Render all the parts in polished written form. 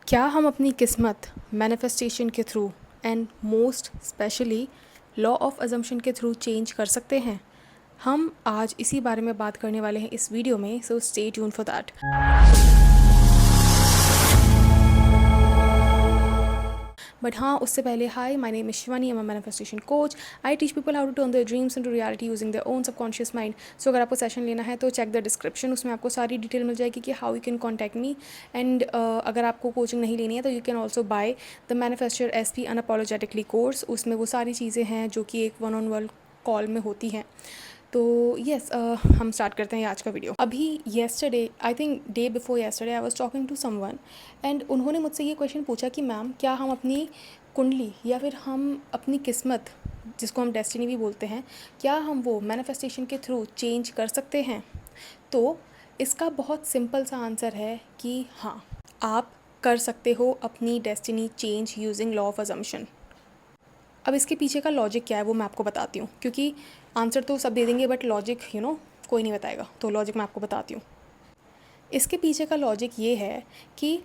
क्या हम अपनी किस्मत मैनिफेस्टेशन के through and most specially law of assumption के थ्रू चेंज कर सकते हैं? हम आज इसी बारे में बात करने वाले हैं इस वीडियो में, so stay tuned for that. But हाँ, उससे पहले hi, my name is Shivani, I am a manifestation coach. I teach people how to turn their dreams into reality using their own subconscious mind. So अगर आपको session लेना है तो check the description, उसमें आपको सारी डिटेल मिल जाएगी कि how you can contact me. And अगर आपको कोचिंग नहीं लेनी है तो you can also by the manifester SP unapologetically course. उसमें वो सारी चीज़ें हैं जो कि एक 1-on-1 कॉल में होती हैं। तो यस, हम स्टार्ट करते हैं आज का वीडियो। अभी yesterday, I think day before yesterday, I was talking to someone and उन्होंने मुझसे ये क्वेश्चन पूछा कि मैम, क्या हम अपनी कुंडली या फिर हम अपनी किस्मत, जिसको हम डेस्टिनी भी बोलते हैं, क्या हम वो मैनिफेस्टेशन के थ्रू चेंज कर सकते हैं? तो इसका बहुत सिंपल सा आंसर है कि हाँ, आप कर सकते हो अपनी destiny change using law of assumption. अब इसके पीछे का लॉजिक क्या है वो मैं आपको बताती हूँ, क्योंकि आंसर तो सब दे देंगे बट लॉजिक कोई नहीं बताएगा, तो लॉजिक मैं आपको बताती हूँ। इसके पीछे का लॉजिक ये है कि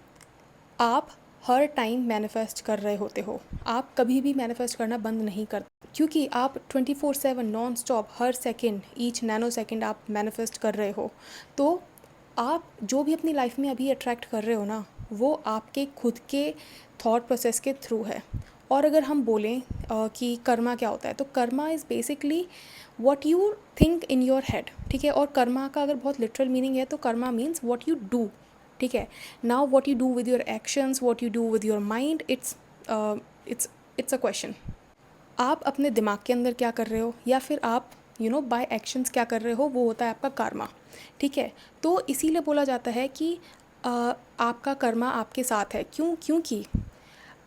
आप हर टाइम मैनिफेस्ट कर रहे होते हो। आप कभी भी मैनिफेस्ट करना बंद नहीं करते, क्योंकि आप 24/7 नॉन स्टॉप हर सेकेंड, ईच नैनो सेकेंड आप मैनिफेस्ट कर रहे हो। तो आप जो भी अपनी लाइफ में अभी अट्रैक्ट कर रहे हो ना, वो आपके खुद के थॉट प्रोसेस के थ्रू है। और अगर हम बोलें कि कर्मा क्या होता है, तो Karma is basically what you think in your head, ठीक है। और कर्मा का अगर बहुत लिटरल मीनिंग है तो Karma means what you do, ठीक है। Now what you do with your actions, what you do with your mind, it's it's a question. आप अपने दिमाग के अंदर क्या कर रहे हो या फिर आप बाय एक्शंस क्या कर रहे हो, वो होता है आपका कर्मा, ठीक है। तो इसीलिए बोला जाता है कि आपका कर्मा आपके साथ है। क्योंकि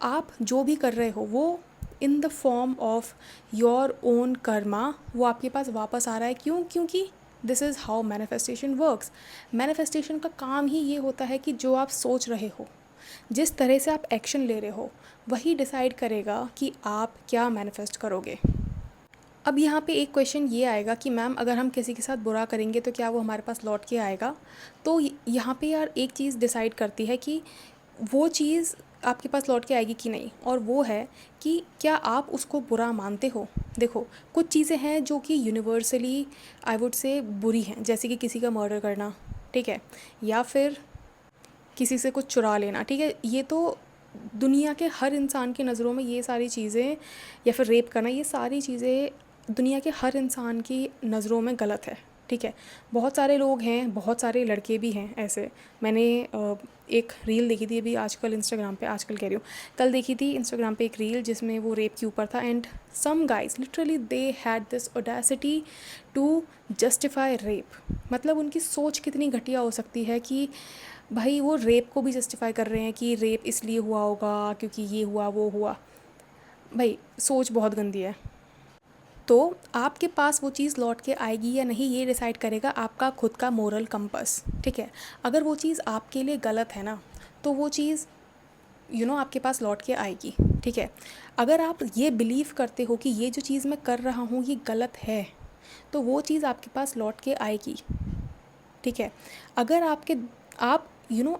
आप जो भी कर रहे हो वो in the form of your own Karma, वो आपके पास वापस आ रहा है। क्योंकि this is how manifestation works. Manifestation का काम ही ये होता है कि जो आप सोच रहे हो, जिस तरह से आप एक्शन ले रहे हो, वही डिसाइड करेगा कि आप क्या मैनिफेस्ट करोगे। अब यहाँ पे एक क्वेश्चन ये आएगा कि मैम, अगर हम किसी के साथ बुरा करेंगे तो क्या वो हमारे पास लौट के आएगा? तो यहाँ पे यार एक चीज़ डिसाइड करती है कि वो चीज़ आपके पास लौट के आएगी कि नहीं, और वो है कि क्या आप उसको बुरा मानते हो। देखो, कुछ चीज़ें हैं जो कि यूनिवर्सली आई वुड से बुरी हैं, जैसे कि किसी का मर्डर करना, ठीक है, या फिर किसी से कुछ चुरा लेना, ठीक है। ये तो दुनिया के हर इंसान की नज़रों में ये सारी चीज़ें, या फिर रेप करना, ये सारी चीज़ें दुनिया के हर इंसान की नज़रों में गलत है, ठीक है। बहुत सारे लोग हैं, बहुत सारे लड़के भी हैं ऐसे। मैंने एक रील देखी थी अभी आजकल इंस्टाग्राम पे, आजकल कह रही हूँ, कल देखी थी इंस्टाग्राम पे एक रील जिसमें वो रेप के ऊपर था। And some guys literally they had this audacity to justify rape. मतलब उनकी सोच कितनी घटिया हो सकती है कि भाई वो रेप को भी जस्टिफाई कर रहे हैं कि रेप इसलिए हुआ होगा क्योंकि ये हुआ वो हुआ। भाई सोच बहुत गंदी है। तो आपके पास वो चीज़ लौट के आएगी या नहीं, ये डिसाइड करेगा आपका खुद का मोरल कंपस, ठीक है। अगर वो चीज़ आपके लिए गलत है ना, तो वो चीज़ आपके पास लौट के आएगी, ठीक है। अगर आप ये बिलीव करते हो कि ये जो चीज़ मैं कर रहा हूँ ये गलत है, तो वो चीज़ आपके पास लौट के आएगी, ठीक है। अगर आप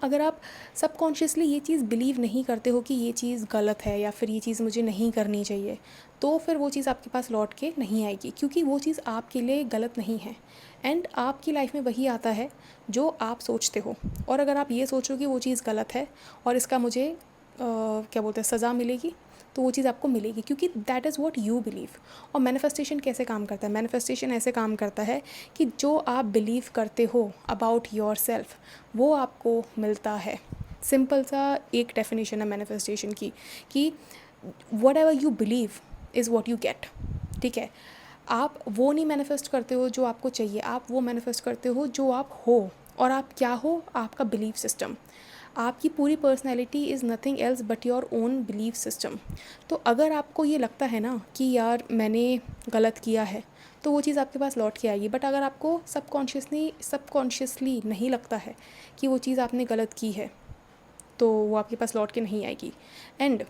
अगर आप सबकॉन्शियसली ये चीज़ बिलीव नहीं करते हो कि ये चीज़ गलत है या फिर ये चीज़ मुझे नहीं करनी चाहिए, तो फिर वो चीज़ आपके पास लौट के नहीं आएगी, क्योंकि वो चीज़ आपके लिए गलत नहीं है। एंड आपकी लाइफ में वही आता है जो आप सोचते हो। और अगर आप ये सोचो कि वो चीज़ गलत है और इसका मुझे क्या बोलते हैं, सज़ा मिलेगी, तो वो चीज़ आपको मिलेगी, क्योंकि that is what you believe. और मैनिफेस्टेशन कैसे काम करता है? मैनिफेस्टेशन ऐसे काम करता है कि जो आप बिलीव करते हो अबाउट योर सेल्फ, वो आपको मिलता है। सिंपल सा एक डेफिनेशन है मैनिफेस्टेशन की कि what ever you believe is what you get, ठीक है। आप वो नहीं मैनिफेस्ट करते हो जो आपको चाहिए, आप वो मैनिफेस्ट करते हो जो आप हो। और आप क्या हो? आपका बिलीफ सिस्टम। आपकी पूरी personality is nothing else but your own belief system. तो अगर आपको ये लगता है ना कि यार मैंने गलत किया है, तो वो चीज़ आपके पास लौट के आएगी। बट अगर आपको सबकॉन्शियसली नहीं लगता है कि वो चीज़ आपने गलत की है, तो वो आपके पास लौट के नहीं आएगी। एंड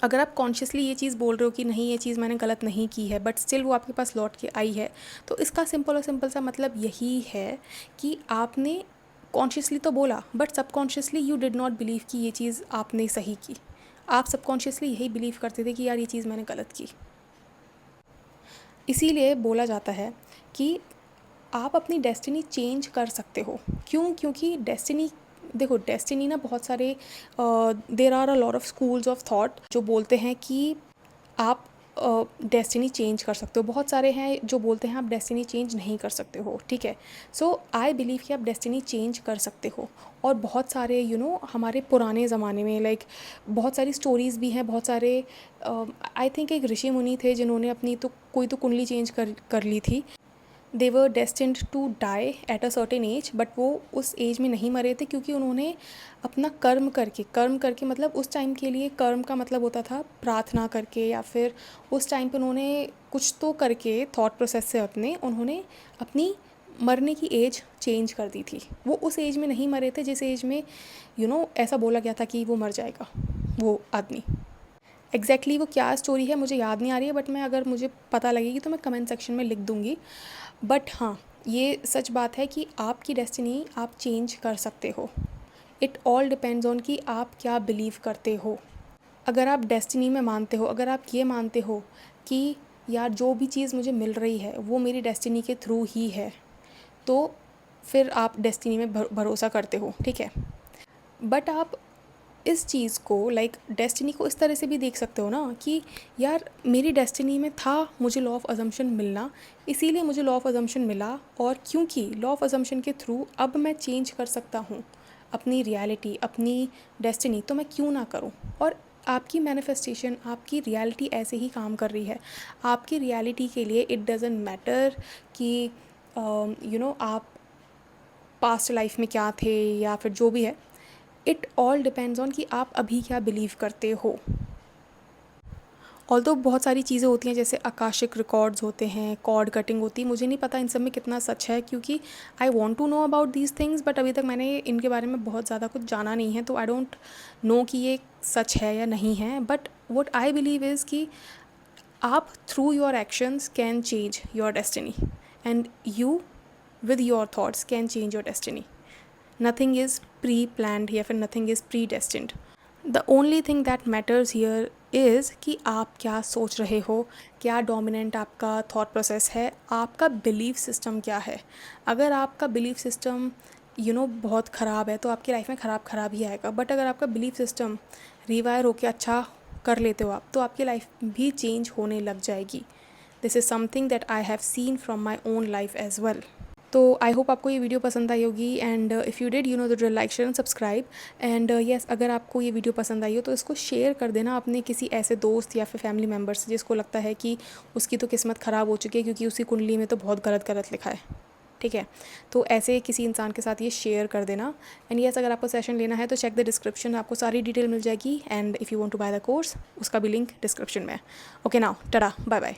अगर आप कॉन्शियसली ये चीज़ बोल रहे हो कि नहीं, ये चीज़ मैंने गलत नहीं की है, बट स्टिल वो आपके पास लौट के आई है, तो इसका सिंपल सा मतलब यही है कि आपने कॉन्शियसली तो बोला but subconsciously you did not believe कि ये चीज़ आपने सही की। आप सबकॉन्शियसली यही बिलीव करते थे कि यार ये चीज़ मैंने गलत की। इसीलिए बोला जाता है कि आप अपनी डेस्टिनी चेंज कर सकते हो। क्यों? क्योंकि डेस्टिनी, देखो डेस्टिनी ना बहुत सारे there are a lot of schools of thought जो बोलते हैं कि आप डेस्टिनी चेंज कर सकते हो। बहुत सारे हैं जो बोलते हैं आप डेस्टिनी चेंज नहीं कर सकते हो, ठीक है। सो आई बिलीव कि आप डेस्टिनी चेंज कर सकते हो। और बहुत सारे हमारे पुराने ज़माने में बहुत सारी स्टोरीज़ भी हैं, बहुत सारे आई थिंक एक ऋषि मुनि थे जिन्होंने अपनी कोई तो कुंडली चेंज कर ली थी। They were destined to die at a certain age, but वो उस एज में नहीं मरे थे क्योंकि उन्होंने अपना कर्म करके मतलब उस टाइम के लिए कर्म का मतलब होता था प्रार्थना करके, या फिर उस टाइम पे उन्होंने कुछ तो करके थॉट प्रोसेस से उन्होंने अपनी मरने की एज चेंज कर दी थी। वो उस एज में नहीं मरे थे जिस एज में ऐसा बोला गया था कि वो मर जाएगा वो आदमी। एग्जैक्टली वो क्या स्टोरी है मुझे याद नहीं आ रही है, बट मैं अगर मुझे पता लगेगी तो मैं कमेंट सेक्शन में लिख दूँगी। बट हाँ, ये सच बात है कि आपकी डेस्टिनी आप चेंज कर सकते हो। इट ऑल डिपेंड्स ऑन कि आप क्या बिलीव करते हो। अगर आप डेस्टिनी में मानते हो, अगर आप ये मानते हो कि यार जो भी चीज़ मुझे मिल रही है वो मेरी डेस्टिनी के थ्रू ही है, तो फिर आप डेस्टिनी में भरोसा करते हो, ठीक है। बट आप इस चीज़ को डेस्टिनी को इस तरह से भी देख सकते हो ना कि यार मेरी डेस्टिनी में था मुझे लॉ ऑफ अजम्पशन मिलना, इसीलिए मुझे लॉ ऑफ अजम्पशन मिला, और क्योंकि लॉ ऑफ अजम्पशन के थ्रू अब मैं चेंज कर सकता हूँ अपनी रियलिटी, अपनी डेस्टिनी, तो मैं क्यों ना करूँ। और आपकी मैनिफेस्टेशन, आपकी रियलिटी ऐसे ही काम कर रही है। आपकी रियलिटी के लिए इट डज़न्ट मैटर कि आप पास्ट लाइफ में क्या थे या फिर जो भी है। इट ऑल डिपेंड्स ऑन कि आप अभी क्या बिलीव करते हो। ऑल्दो बहुत सारी चीज़ें होती हैं जैसे आकाशिक रिकॉर्ड्स होते हैं, कॉर्ड कटिंग होती है, मुझे नहीं पता इन सब में कितना सच है क्योंकि I want to know about these things, but अभी तक मैंने इनके बारे में बहुत ज़्यादा कुछ जाना नहीं है, तो आई डोंट नो कि ये सच है या नहीं है। But what I believe is कि आप through your actions can change your destiny, and you with your thoughts can change your destiny. Nothing is pre planned या फिर nothing is pre destined. The only thing that matters here is कि आप क्या सोच रहे हो, क्या dominant आपका थॉट प्रोसेस है, आपका बिलीफ सिस्टम क्या है। अगर आपका बिलीफ सिस्टम बहुत ख़राब है तो आपकी लाइफ में ख़राब ही आएगा। बट अगर आपका बिलीफ सिस्टम रिवायर होकर अच्छा कर लेते हो आप, तो आपकी लाइफ भी चेंज होने लग जाएगी। This is something that I have seen from my own life as well. तो आई होप आपको ये वीडियो पसंद आई होगी, and if you did the drill, like share and subscribe. And yes, अगर आपको ये वीडियो पसंद आई हो तो इसको शेयर कर देना अपने किसी ऐसे दोस्त या फिर फैमिली मेम्बर से जिसको लगता है कि उसकी तो किस्मत ख़राब हो चुकी है क्योंकि उसी कुंडली में तो बहुत गलत लिखा है, ठीक है। तो ऐसे किसी इंसान के साथ ये शेयर कर देना। एंड येस, अगर आपको सेशन लेना है तो चेक द डिस्क्रिप्शन, आपको सारी डिटेल मिल जाएगी। And if you want to buy the course, उसका भी लिंक डिस्क्रिप्शन में है। Okay, now tata, bye bye.